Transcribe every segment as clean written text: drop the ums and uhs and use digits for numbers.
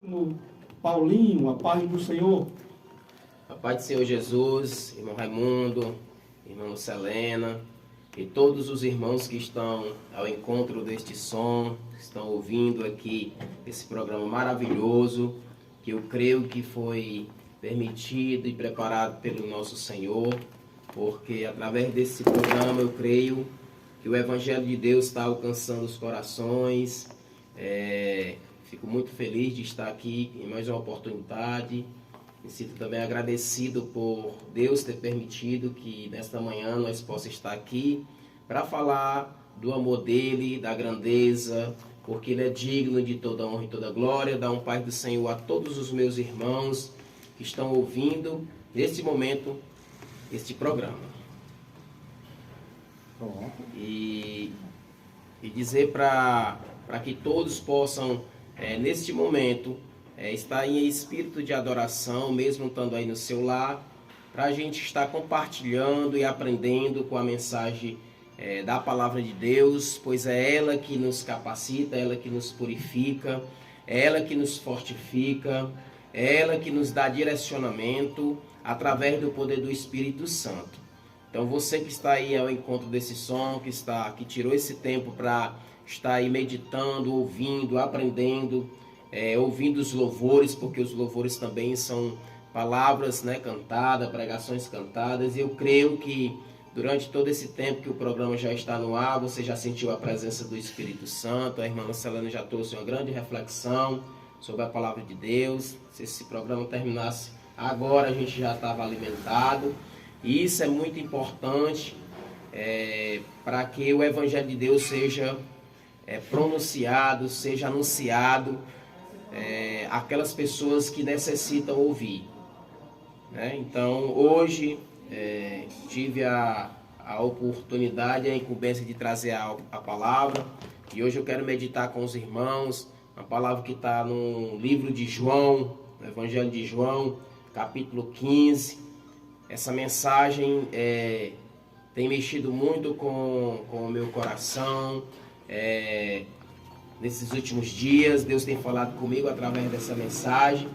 No Paulinho, a paz do Senhor. A paz do Senhor Jesus, irmão Raimundo, irmã Selena e todos os irmãos que estão ao encontro deste som, que estão ouvindo aqui esse programa maravilhoso, que eu creio que foi permitido e preparado pelo nosso Senhor, porque através desse programa eu creio que o Evangelho de Deus está alcançando os corações. Fico muito feliz de estar aqui em mais uma oportunidade. Me sinto também agradecido por Deus ter permitido que nesta manhã nós possamos estar aqui para falar do amor dele, da grandeza, porque ele é digno de toda honra e toda glória. Dá um Pai do Senhor a todos os meus irmãos que estão ouvindo neste momento este programa. E dizer para que todos possam neste momento estar em espírito de adoração, mesmo estando aí no seu lar, para a gente estar compartilhando e aprendendo com a mensagem da palavra de Deus, pois é ela que nos capacita, é ela que nos purifica, é ela que nos fortifica, é ela que nos dá direcionamento através do poder do Espírito Santo. Então você que está aí ao encontro desse som, que tirou esse tempo para estar aí meditando, ouvindo, aprendendo, ouvindo os louvores, porque os louvores também são palavras cantadas, pregações cantadas, e eu creio que durante todo esse tempo que o programa já está no ar, você já sentiu a presença do Espírito Santo. A irmã Selena já trouxe uma grande reflexão sobre a palavra de Deus. Se esse programa terminasse agora, a gente já estava alimentado, e isso é muito importante para que o Evangelho de Deus seja pronunciado, seja anunciado aquelas pessoas que necessitam ouvir. Então, hoje tive a oportunidade, a incumbência de trazer a palavra, e hoje eu quero meditar com os irmãos, a palavra que está no livro de João, no Evangelho de João, capítulo 15. Essa mensagem tem mexido muito com o meu coração. Nesses últimos dias, Deus tem falado comigo através dessa mensagem,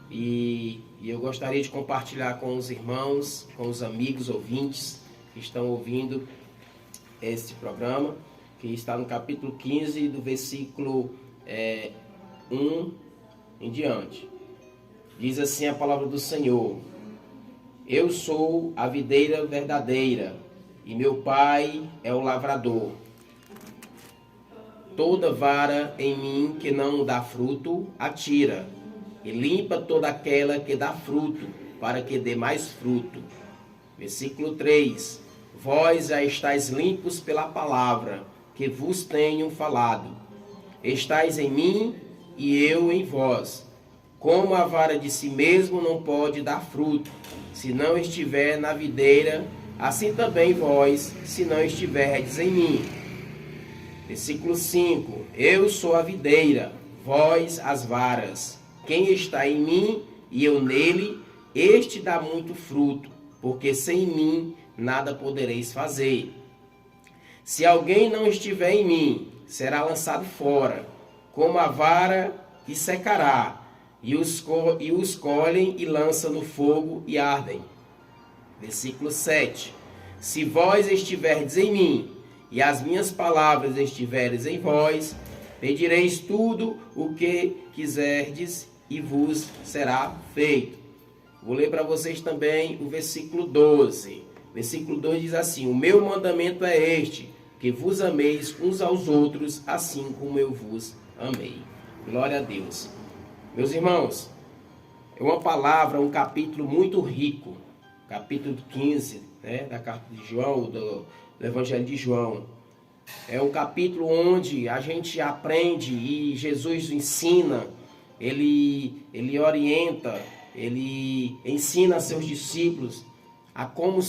e eu gostaria de compartilhar com os irmãos, com os amigos ouvintes que estão ouvindo este programa, que está no capítulo 15, do versículo 1 em diante. Diz assim a palavra do Senhor: Eu sou a videira verdadeira, e meu Pai é o lavrador. Toda vara em mim que não dá fruto, atira, e limpa toda aquela que dá fruto, para que dê mais fruto. Versículo 3. Vós já estáis limpos pela palavra que vos tenho falado. Estais em mim e eu em vós. Como a vara de si mesmo não pode dar fruto, se não estiver na videira, assim também vós, se não estiverdes em mim. Versículo 5. Eu sou a videira, vós as varas. Quem está em mim e eu nele, este dá muito fruto, porque sem mim nada podereis fazer. Se alguém não estiver em mim, será lançado fora, como a vara, e secará, e os colhem e lançam no fogo e ardem. Versículo 7. Se vós estiverdes em mim, e as minhas palavras estiverem em vós, pedireis tudo o que quiserdes e vos será feito. Vou ler para vocês também o versículo 12. Versículo 12 diz assim: O meu mandamento é este, que vos ameis uns aos outros, assim como eu vos amei. Glória a Deus. Meus irmãos, é uma palavra, um capítulo muito rico. Capítulo 15, da carta de João, do Evangelho de João. É um capítulo onde a gente aprende e Jesus ensina, ele orienta, ele ensina a seus discípulos a como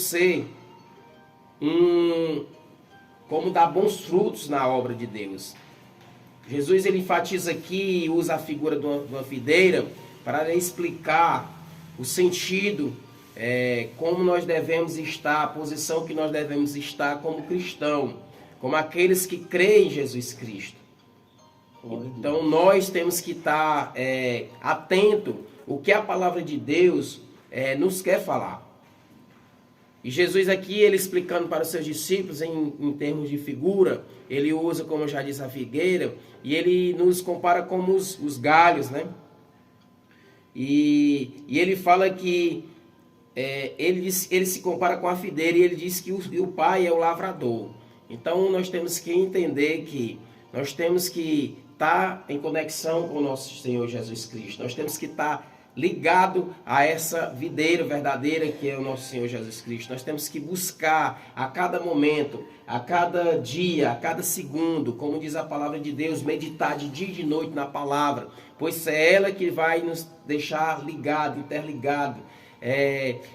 como dar bons frutos na obra de Deus. Jesus ele enfatiza aqui e usa a figura de uma videira para explicar o sentido, como nós devemos estar, a posição que nós devemos estar como cristão, como aqueles que creem em Jesus Cristo. Então nós temos que estar atento o que a palavra de Deus nos quer falar. E Jesus aqui, ele explicando para os seus discípulos em termos de figura, ele usa, como eu já disse, a figueira, e ele nos compara como os galhos, né? E ele fala que ele se compara com a videira, e ele diz que o pai é o lavrador. Então nós temos que entender que nós temos que estar em conexão com o nosso Senhor Jesus Cristo. Nós temos que estar ligado a essa videira verdadeira que é o nosso Senhor Jesus Cristo. Nós temos que buscar a cada momento, a cada dia, a cada segundo, como diz a palavra de Deus, meditar de dia e de noite na palavra, pois é ela que vai nos deixar ligado, interligado,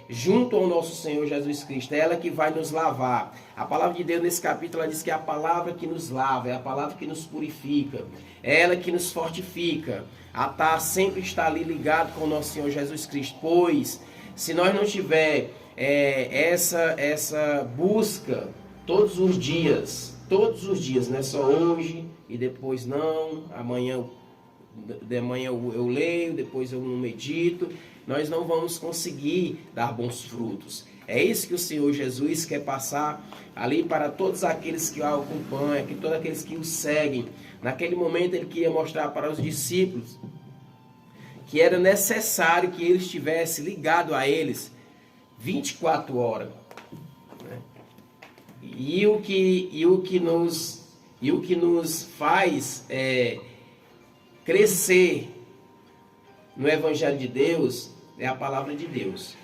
junto ao nosso Senhor Jesus Cristo. É ela que vai nos lavar. A palavra de Deus nesse capítulo, ela diz que é a palavra que nos lava, é a palavra que nos purifica, é ela que nos fortifica a sempre estar ali ligado com o nosso Senhor Jesus Cristo. Pois se nós não tiver essa busca todos os dias, não é só hoje e depois não, amanhã eu leio, depois eu não medito, nós não vamos conseguir dar bons frutos. É isso que o Senhor Jesus quer passar ali para todos aqueles que o acompanham, que todos aqueles que o seguem. Naquele momento ele queria mostrar para os discípulos que era necessário que ele estivesse ligado a eles 24 horas. E o que nos faz crescer no Evangelho de Deus é a palavra de Deus.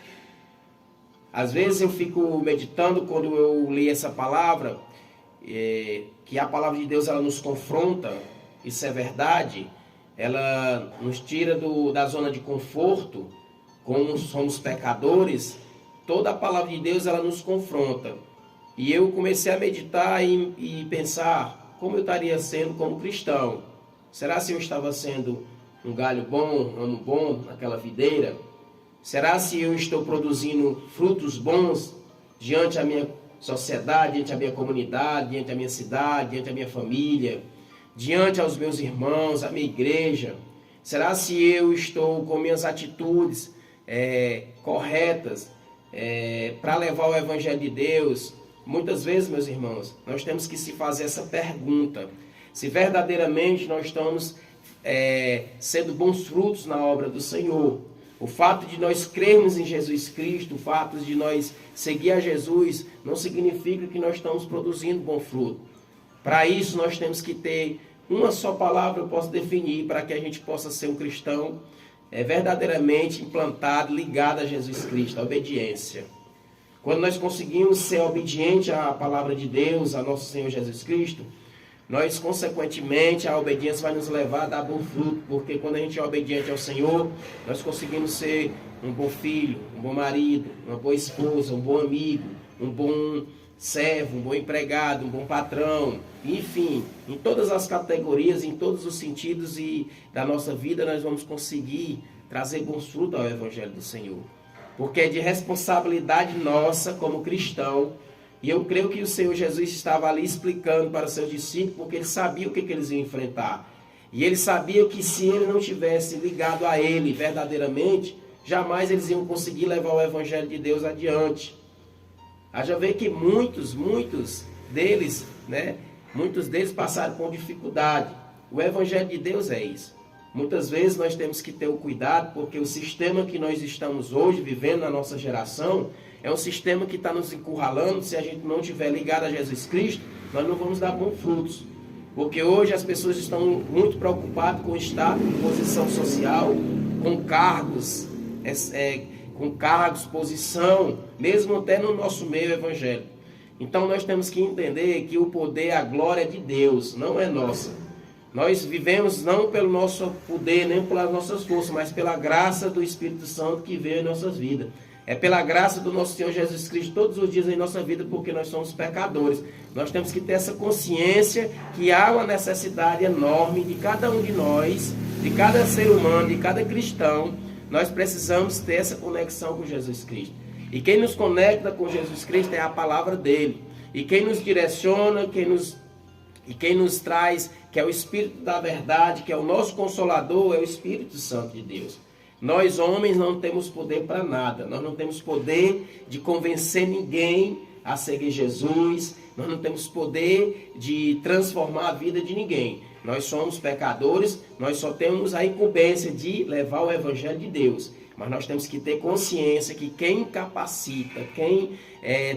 Às vezes eu fico meditando quando eu li essa palavra, que a palavra de Deus ela nos confronta, isso é verdade, ela nos tira da zona de conforto, como somos pecadores, toda a palavra de Deus ela nos confronta. E eu comecei a meditar e pensar como eu estaria sendo como cristão. Será se eu estava sendo um galho bom, um ramo bom naquela videira? Será se eu estou produzindo frutos bons diante da minha sociedade, diante da minha comunidade, diante da minha cidade, diante da minha família, diante aos meus irmãos, a minha igreja? Será se eu estou com minhas atitudes corretas para levar o Evangelho de Deus? Muitas vezes, meus irmãos, nós temos que se fazer essa pergunta. Se verdadeiramente nós estamos sendo bons frutos na obra do Senhor. O fato de nós crermos em Jesus Cristo, o fato de nós seguir a Jesus, não significa que nós estamos produzindo bom fruto. Para isso, nós temos que ter uma só palavra, eu posso definir, para que a gente possa ser um cristão verdadeiramente implantado, ligado a Jesus Cristo, a obediência. Quando nós conseguimos ser obedientes à palavra de Deus, a nosso Senhor Jesus Cristo, nós, consequentemente, a obediência vai nos levar a dar bom fruto, porque quando a gente é obediente ao Senhor, nós conseguimos ser um bom filho, um bom marido, uma boa esposa, um bom amigo, um bom servo, um bom empregado, um bom patrão, enfim, em todas as categorias, em todos os sentidos e da nossa vida, nós vamos conseguir trazer bons frutos ao Evangelho do Senhor. Porque é de responsabilidade nossa como cristão. E eu creio que o Senhor Jesus estava ali explicando para os seus discípulos, porque ele sabia o que eles iam enfrentar. E ele sabia que se ele não tivesse ligado a ele verdadeiramente, jamais eles iam conseguir levar o Evangelho de Deus adiante. Já vê que muitos deles passaram por dificuldade. O Evangelho de Deus é isso. Muitas vezes nós temos que ter o cuidado, porque o sistema que nós estamos hoje vivendo na nossa geração é um sistema que está nos encurralando. Se a gente não estiver ligado a Jesus Cristo, nós não vamos dar bons frutos. Porque hoje as pessoas estão muito preocupadas com o status, com posição social, com cargos, posição, mesmo até no nosso meio evangélico. Então nós temos que entender que o poder, a glória é de Deus, não é nossa. Nós vivemos não pelo nosso poder, nem pelas nossas forças, mas pela graça do Espírito Santo que veio em nossas vidas. É pela graça do nosso Senhor Jesus Cristo todos os dias em nossa vida, porque nós somos pecadores. Nós temos que ter essa consciência que há uma necessidade enorme de cada um de nós, de cada ser humano, de cada cristão. Nós precisamos ter essa conexão com Jesus Cristo. E quem nos conecta com Jesus Cristo é a palavra dele. E quem nos direciona, quem nos traz que é o Espírito da verdade, que é o nosso Consolador, é o Espírito Santo de Deus. Nós, homens, não temos poder para nada. Nós não temos poder de convencer ninguém a seguir Jesus. Nós não temos poder de transformar a vida de ninguém. Nós somos pecadores, nós só temos a incumbência de levar o Evangelho de Deus. Mas nós temos que ter consciência que quem capacita, quem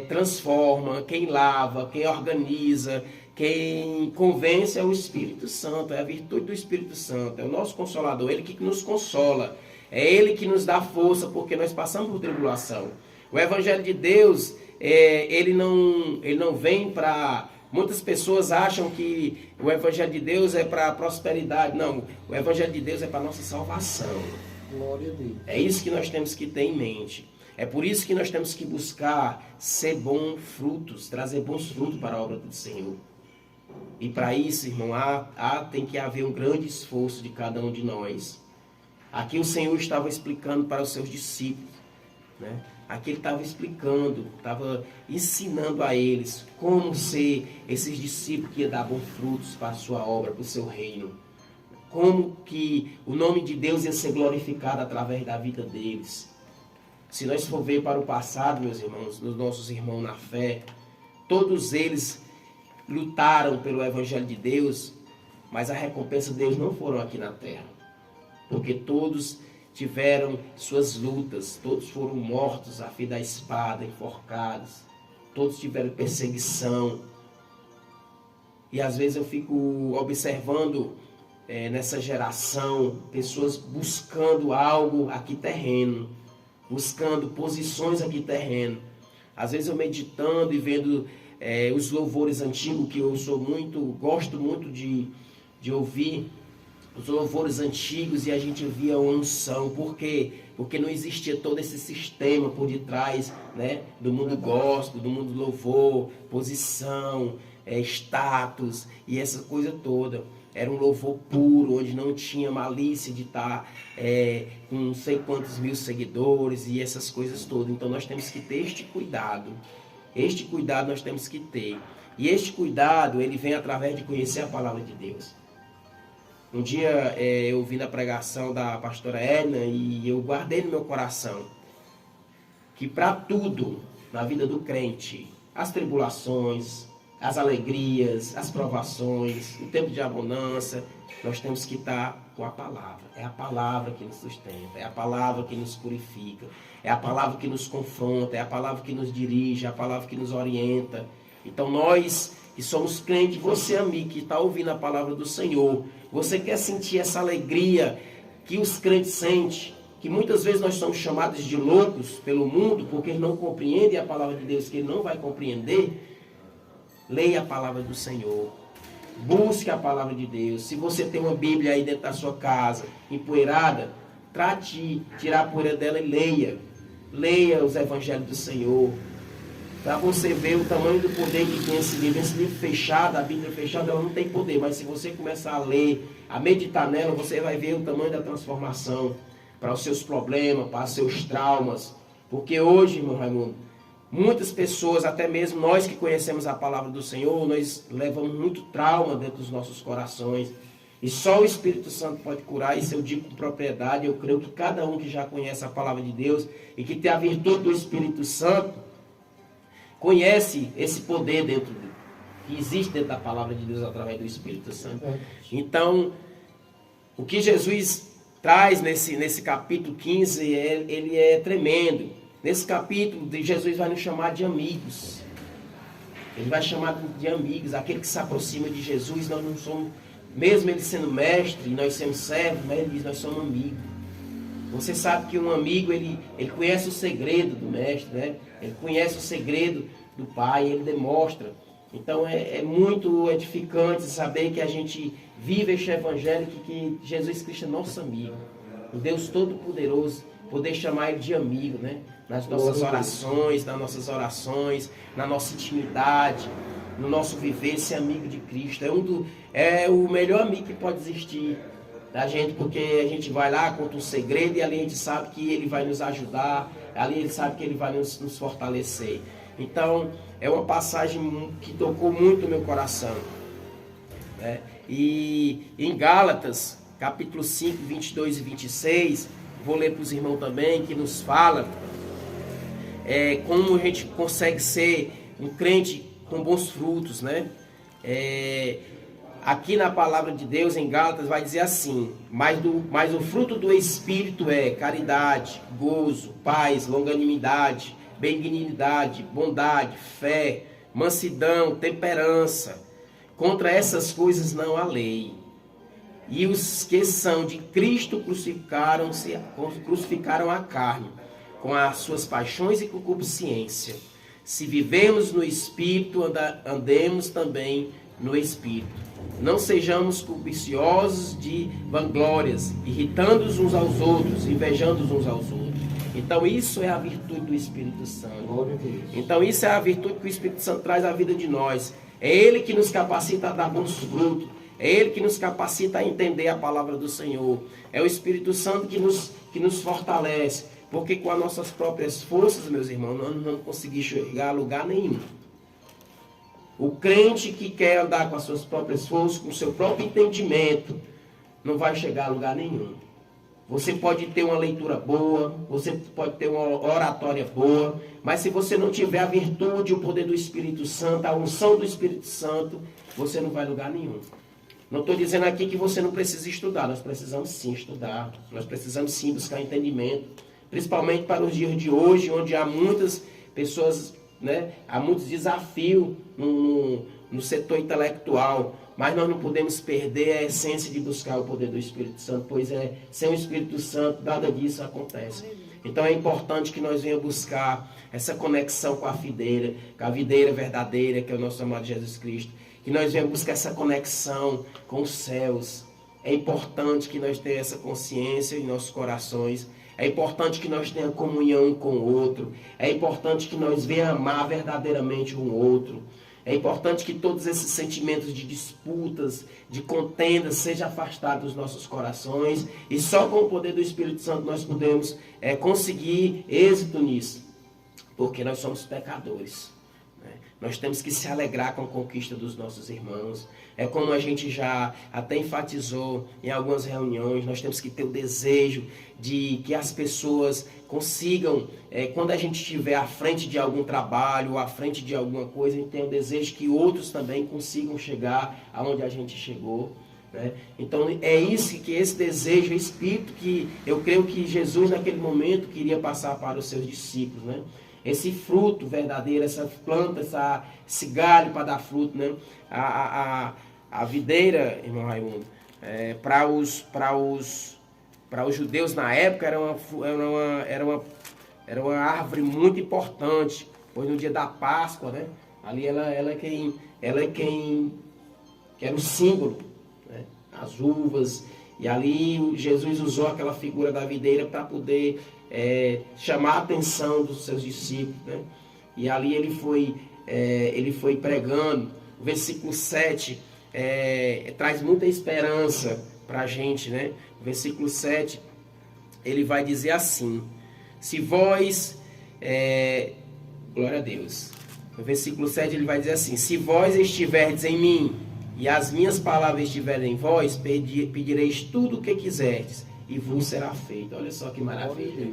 transforma, quem lava, quem organiza, quem convence é o Espírito Santo, é a virtude do Espírito Santo, é o nosso Consolador, ele que nos consola, é ele que nos dá força, porque nós passamos por tribulação. O Evangelho de Deus, ele não vem para... Muitas pessoas acham que o Evangelho de Deus é para prosperidade. Não, o Evangelho de Deus é para nossa salvação. Glória a Deus. É isso que nós temos que ter em mente. É por isso que nós temos que buscar ser bons frutos, trazer bons frutos para a obra do Senhor. E para isso, irmão, tem que haver um grande esforço de cada um de nós. Aqui o Senhor estava explicando para os seus discípulos, né? Aqui ele estava explicando, estava ensinando a eles como ser esses discípulos que iam dar bons frutos para a sua obra, para o seu reino. Como que o nome de Deus ia ser glorificado através da vida deles. Se nós for ver para o passado, meus irmãos, os nossos irmãos na fé, todos eles lutaram pelo Evangelho de Deus, mas a recompensa deles não foram aqui na terra. Porque todos tiveram suas lutas, todos foram mortos a fio da espada, enforcados, todos tiveram perseguição. E às vezes eu fico observando nessa geração, pessoas buscando algo aqui terreno, buscando posições aqui terreno. Às vezes eu meditando e vendo os louvores antigos, que eu gosto muito de ouvir, os louvores antigos, e a gente via uma unção. Por quê? Porque não existia todo esse sistema por detrás, né, do mundo gospel, do mundo louvor, posição, status e essa coisa toda. Era um louvor puro, onde não tinha malícia de estar com não sei quantos mil seguidores e essas coisas todas. Então nós temos que ter este cuidado. Este cuidado nós temos que ter. E este cuidado, ele vem através de conhecer a palavra de Deus. Um dia eu ouvi na pregação da pastora Edna e eu guardei no meu coração que para tudo na vida do crente, as tribulações, as alegrias, as provações, o tempo de abundância, nós temos que estar com a palavra. É a palavra que nos sustenta, é a palavra que nos purifica, é a palavra que nos confronta, é a palavra que nos dirige, é a palavra que nos orienta. Então nós que somos crentes, você amigo que está ouvindo a palavra do Senhor, você quer sentir essa alegria que os crentes sentem, que muitas vezes nós somos chamados de loucos pelo mundo, porque eles não compreendem a palavra de Deus, que ele não vai compreender. Leia a palavra do Senhor. Busque a palavra de Deus. Se você tem uma Bíblia aí dentro da sua casa, empoeirada, trate de tirar a poeira dela e leia. Leia os evangelhos do Senhor. Para você ver o tamanho do poder que tem esse livro. Esse livro fechado, a Bíblia fechada, ela não tem poder. Mas se você começar a ler, a meditar nela, você vai ver o tamanho da transformação para os seus problemas, para os seus traumas. Porque hoje, irmão Raimundo, muitas pessoas, até mesmo nós que conhecemos a palavra do Senhor, nós levamos muito trauma dentro dos nossos corações. E só o Espírito Santo pode curar. Isso eu digo com propriedade. Eu creio que cada um que já conhece a palavra de Deus e que tem a virtude do Espírito Santo, conhece esse poder que existe dentro da palavra de Deus através do Espírito Santo. Então, o que Jesus traz nesse capítulo 15, ele é tremendo. Nesse capítulo, Jesus vai nos chamar de amigos. Ele vai chamar de amigos, aquele que se aproxima de Jesus. Nós não somos, mesmo ele sendo mestre, nós somos servos, mas ele diz, nós somos amigos. Você sabe que um amigo, ele conhece o segredo do mestre, né? Ele conhece o segredo do Pai, ele demonstra. Então é muito edificante saber que a gente vive este evangelho, que Jesus Cristo é nosso amigo. O Deus Todo-Poderoso, poder chamar ele de amigo, né? Nas nossas orações, na nossa intimidade, no nosso viver, ser amigo de Cristo. É o melhor amigo que pode existir da gente, porque a gente vai lá, conta um segredo e ali a gente sabe que ele vai nos ajudar, ali ele sabe que ele vai nos fortalecer. Então, é uma passagem que tocou muito o meu coração, né? E em Gálatas, capítulo 5, 22 e 26, vou ler para os irmãos também, que nos fala como a gente consegue ser um crente com bons frutos, né? Aqui na palavra de Deus, em Gálatas, vai dizer assim: mas o fruto do Espírito é caridade, gozo, paz, longanimidade, benignidade, bondade, fé, mansidão, temperança. Contra essas coisas não há lei. E os que são de Cristo crucificaram a carne, com as suas paixões e concupiscência. Se vivemos no Espírito, andemos também no Espírito. Não sejamos cobiciosos de vanglórias, irritando-os uns aos outros, invejando uns aos outros. Então isso é a virtude do Espírito Santo. Então isso é a virtude que o Espírito Santo traz à vida de nós. É Ele que nos capacita a dar bons frutos. É Ele que nos capacita a entender a palavra do Senhor. É o Espírito Santo que nos fortalece. Porque com as nossas próprias forças, meus irmãos, nós não conseguimos chegar a lugar nenhum. O crente que quer andar com as suas próprias forças, com o seu próprio entendimento, não vai chegar a lugar nenhum. Você pode ter uma leitura boa, você pode ter uma oratória boa, mas se você não tiver a virtude, o poder do Espírito Santo, a unção do Espírito Santo, você não vai a lugar nenhum. Não estou dizendo aqui que você não precisa estudar, nós precisamos sim estudar, nós precisamos sim buscar entendimento, principalmente para os dias de hoje, onde há muitas pessoas, né, há muitos desafios no setor intelectual, mas nós não podemos perder a essência de buscar o poder do Espírito Santo, pois sem o Espírito Santo nada disso acontece. Então é importante que nós venhamos buscar essa conexão com a videira verdadeira, que é o nosso amado Jesus Cristo, que nós venhamos buscar essa conexão com os céus. É importante que nós tenhamos essa consciência em nossos corações. É importante que nós tenhamos comunhão um com o outro. É importante que nós venhamos amar verdadeiramente um outro. É importante que todos esses sentimentos de disputas, de contendas, sejam afastados dos nossos corações. E só com o poder do Espírito Santo nós podemos conseguir êxito nisso. Porque nós somos pecadores. Nós temos que se alegrar com a conquista dos nossos irmãos. É como a gente já até enfatizou em algumas reuniões, nós temos que ter o desejo de que as pessoas consigam, quando a gente estiver à frente de algum trabalho, ou à frente de alguma coisa, a gente tem o desejo que outros também consigam chegar aonde a gente chegou. Né? Então é isso, que esse desejo, esse espírito que eu creio que Jesus naquele momento queria passar para os seus discípulos, né? Esse fruto verdadeiro, essa planta, esse galho para dar fruto, né? A videira, irmão Raimundo, para os judeus na época era uma árvore muito importante, pois no dia da Páscoa, né? Ali ela é quem que era o símbolo, né? As uvas, e ali Jesus usou aquela figura da videira para poder chamar a atenção dos seus discípulos, né? E ali ele foi pregando. O versículo 7 traz muita esperança para a gente, né? O versículo 7 ele vai dizer assim: se vós, glória a Deus, no versículo 7 ele vai dizer assim: se vós estiverdes em mim e as minhas palavras estiverem em vós, pedireis tudo o que quiserdes e vos será feito. Olha só que maravilha.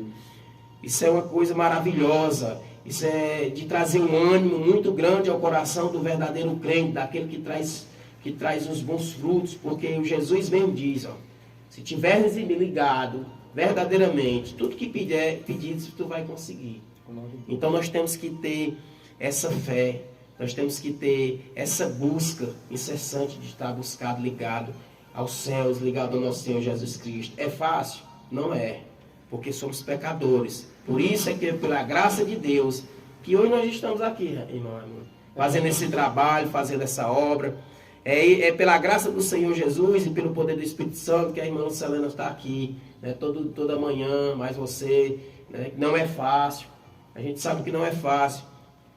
Isso é uma coisa maravilhosa. Isso é de trazer um ânimo muito grande ao coração do verdadeiro crente, daquele que traz os bons frutos, porque o Jesus mesmo diz, ó, se tiveres me ligado verdadeiramente, tudo que pedires tu vai conseguir. Então nós temos que ter essa fé, nós temos que ter essa busca incessante de estar buscado, ligado aos céus, ligado ao nosso Senhor Jesus Cristo. É fácil? Não é, porque somos pecadores. Por isso é que pela graça de Deus, que hoje nós estamos aqui, irmão, fazendo esse trabalho, fazendo essa obra. É pela graça do Senhor Jesus e pelo poder do Espírito Santo que a irmã Selena está aqui, né, toda manhã, mais você, né, não é fácil. A gente sabe que não é fácil,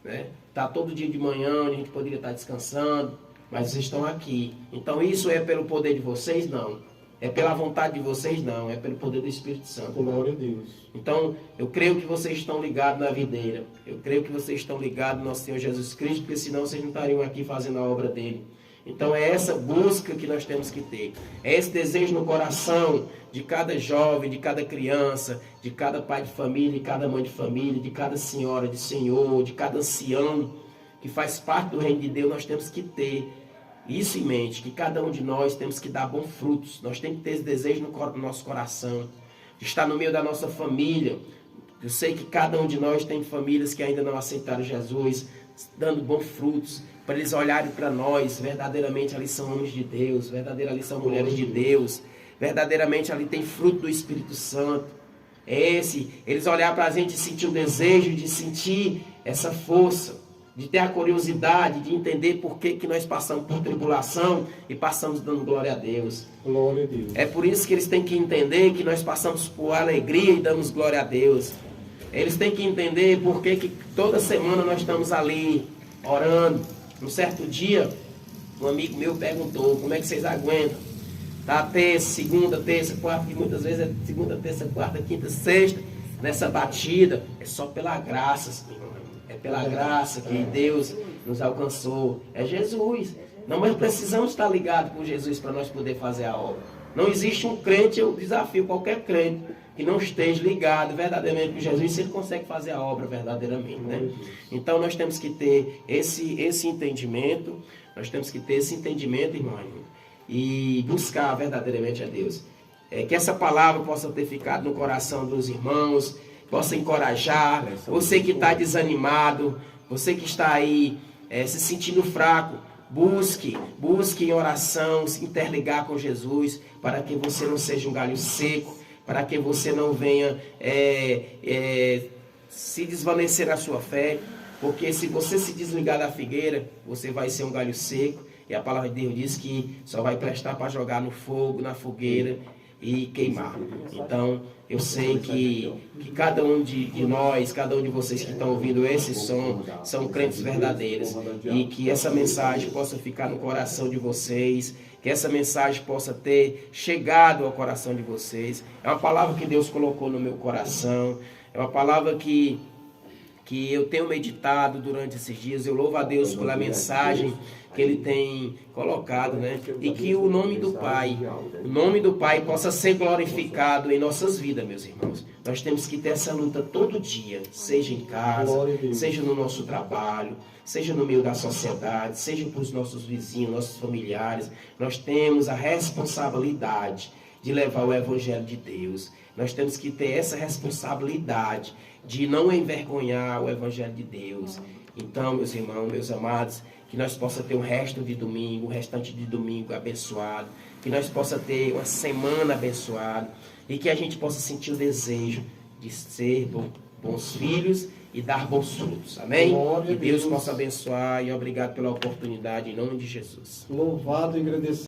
né? Tá todo dia de manhã, onde a gente poderia estar descansando, mas vocês estão aqui. Então isso é pelo poder de vocês? Não. É pela vontade de vocês? Não. É pelo poder do Espírito Santo. Glória a Deus. Então, eu creio que vocês estão ligados na videira. Eu creio que vocês estão ligados no nosso Senhor Jesus Cristo, porque senão vocês não estariam aqui fazendo a obra dele. Então é essa busca que nós temos que ter. É esse desejo no coração de cada jovem, de cada criança, de cada pai de família, de cada mãe de família, de cada senhora, de senhor, de cada ancião que faz parte do reino de Deus. Nós temos que ter isso em mente, que cada um de nós temos que dar bons frutos. Nós temos que ter esse desejo no nosso coração, de estar no meio da nossa família. Eu sei que cada um de nós tem famílias que ainda não aceitaram Jesus, dando bons frutos, para eles olharem para nós, verdadeiramente ali são homens de Deus, verdadeiramente ali são mulheres de Deus, verdadeiramente ali tem fruto do Espírito Santo. Eles olharem para a gente e sentir o desejo de sentir essa força, de ter a curiosidade de entender por que nós passamos por tribulação e passamos dando glória a Deus. Glória a Deus. É por isso que eles têm que entender que nós passamos por alegria e damos glória a Deus. Eles têm que entender por que toda semana nós estamos ali orando. Um certo dia, um amigo meu perguntou: como é que vocês aguentam? Tá terça, segunda, terça, quarta, e muitas vezes é segunda, terça, quarta, quinta, sexta, nessa batida. É só pela graça, irmão. É pela graça que Deus nos alcançou. É Jesus. Não, mas precisamos estar ligados com Jesus para nós poder fazer a obra. Não existe um crente, eu desafio qualquer crente que não esteja ligado verdadeiramente com Jesus, se ele consegue fazer a obra verdadeiramente, né? Então nós temos que ter esse entendimento, irmão, e buscar verdadeiramente a Deus. Que essa palavra possa ter ficado no coração dos irmãos, possa encorajar você que está desanimado, você que está aí se sentindo fraco. Busque em oração, se interligar com Jesus, para que você não seja um galho seco, para que você não venha se desvanecer na sua fé, porque se você se desligar da figueira, você vai ser um galho seco, e a palavra de Deus diz que só vai prestar para jogar no fogo, na fogueira e queimar. Então, eu sei que cada um de nós, cada um de vocês que estão ouvindo esse som, são crentes verdadeiros, e que essa mensagem possa ficar no coração de vocês, que essa mensagem possa ter chegado ao coração de vocês. É uma palavra que Deus colocou no meu coração, é uma palavra que eu tenho meditado durante esses dias. Eu louvo a Deus pela mensagem que Ele tem colocado, né? E que o nome do Pai possa ser glorificado em nossas vidas, meus irmãos. Nós temos que ter essa luta todo dia, seja em casa, seja no nosso trabalho, seja no meio da sociedade, seja para os nossos vizinhos, nossos familiares. Nós temos a responsabilidade de levar o Evangelho de Deus. Nós temos que ter essa responsabilidade de não envergonhar o Evangelho de Deus. Então, meus irmãos, meus amados, que nós possamos ter um restante de domingo abençoado, que nós possamos ter uma semana abençoada, e que a gente possa sentir o desejo de ser bons filhos e dar bons frutos. Amém? Que Deus possa abençoar, e obrigado pela oportunidade, em nome de Jesus. Louvado e agradecido.